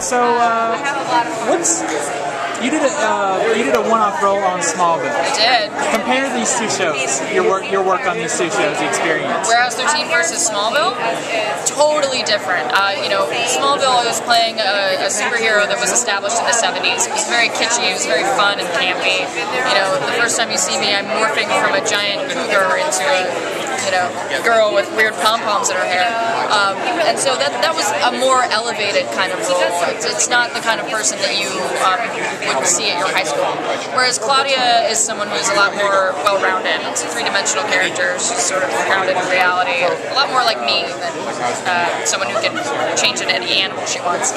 So, you did a one-off role on Smallville. I did. Compare these two shows. Your work on these two shows, the experience. Warehouse 13 versus Smallville, totally different. Smallville, I was playing a superhero that was established in the 70s. It was very kitschy. It was very fun and campy. You know, the first time you see me, I'm morphing from a giant cougar into a girl with weird pom-poms in her hair. And so that was a more elevated kind of role. It's not the kind of person that you would see at your high school. Whereas Claudia is someone who's a lot more well-rounded. It's a three-dimensional character. She's sort of grounded in reality. A lot more like me than someone who can change into any animal she wants.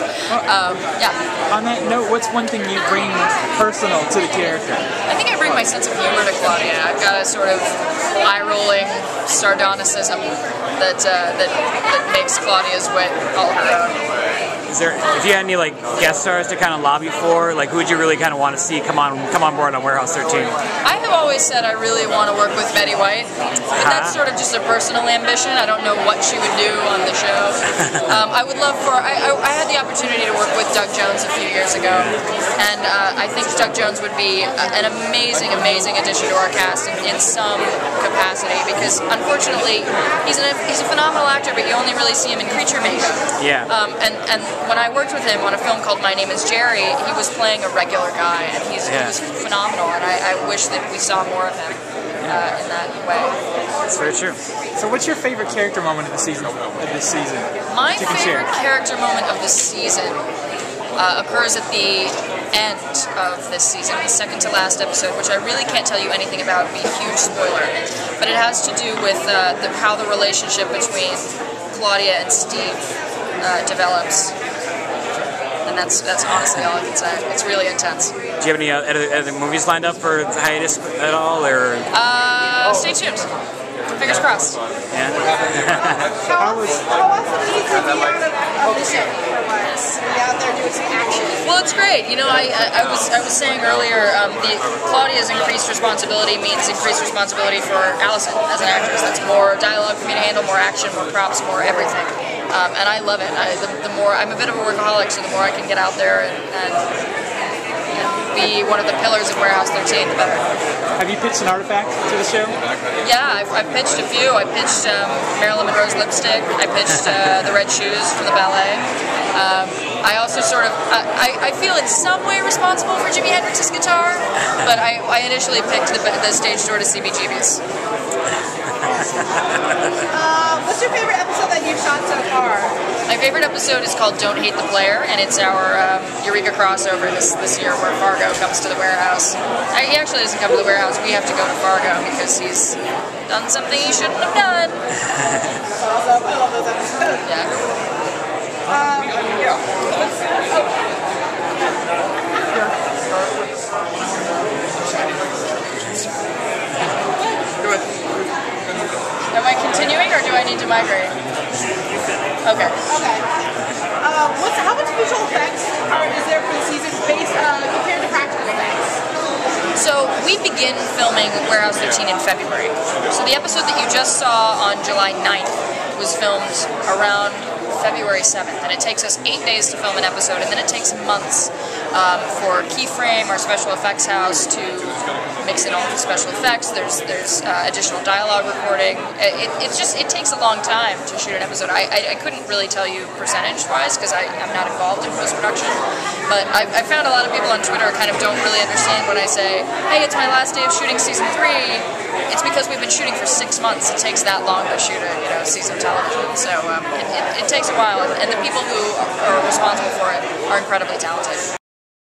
Yeah. On that note, what's one thing you bring personal to the character? I think I bring my sense of humor to Claudia. I've got a sort of eye-rolling sardonicism that makes Claudia's wit all her own. If you had any guest stars to kind of lobby for, who would you really kind of want to see come on board on Warehouse 13? I have always said I really want to work with Betty White, but that's sort of just a personal ambition. I don't know what she would do on the show. I would love for I had the opportunity to work with Doug Jones a few years ago, and I think Doug Jones would be an amazing addition to our cast in some capacity, because unfortunately he's a phenomenal actor, but you only really see him in creature makeup. Yeah. And when I worked with him on a film called My Name is Jerry, he was playing a regular guy, and he was phenomenal, and I wish that we saw more of him in that way. That's very true. So what's your favorite character moment of this season? My favorite character moment of the season occurs at the end of this season, the second to last episode, which I really can't tell you anything about. It'd be a huge spoiler. But it has to do with how the relationship between Claudia and Steve develops. And that's honestly all I can say. It's really intense. Do you have any other movies lined up for hiatus at all, or? Stay tuned. Fingers crossed. Yeah. How often do you take me out of the show for once? Be out there doing some action. Well, it's great. You know, I was saying earlier, Claudia's increased responsibility means increased responsibility for Allison as an actress. That's more dialogue for me to handle, more action, more props, more everything. And I love it. The more I'm a bit of a workaholic, so the more I can get out there and be one of the pillars of Warehouse 13, the better. Have you pitched an artifact to the show? Yeah, I've pitched a few. I pitched Marilyn Monroe's lipstick. I pitched the red shoes from the ballet. I also sort of, I feel in some way responsible for Jimi Hendrix's guitar, but I initially picked the stage door to CBGB's. What's your favorite episode that you've shot so far? My favorite episode is called Don't Hate the Player, and it's our Eureka crossover this year where Fargo comes to the warehouse. He actually doesn't come to the warehouse, we have to go to Fargo because he's done something he shouldn't have done. Awesome. I love those episodes. Yeah. Am I continuing, or do I need to migrate? Okay. Okay. How much visual effects is there for the season compared to practical effects? So we begin filming Warehouse 13 in February. So the episode that you just saw on July 9th was filmed around February 7th, and it takes us 8 days to film an episode, and then it takes months for Keyframe, our special effects house, to mix in all the special effects. There's additional dialogue recording. It takes a long time to shoot an episode. I couldn't really tell you percentage-wise because I'm not involved in post-production, but I found a lot of people on Twitter kind of don't really understand when I say, hey, it's my last day of shooting season 3. It's because we've been shooting for 6 months. It takes that long to shoot a season of television, so it takes a while, and the people who are responsible for it are incredibly talented.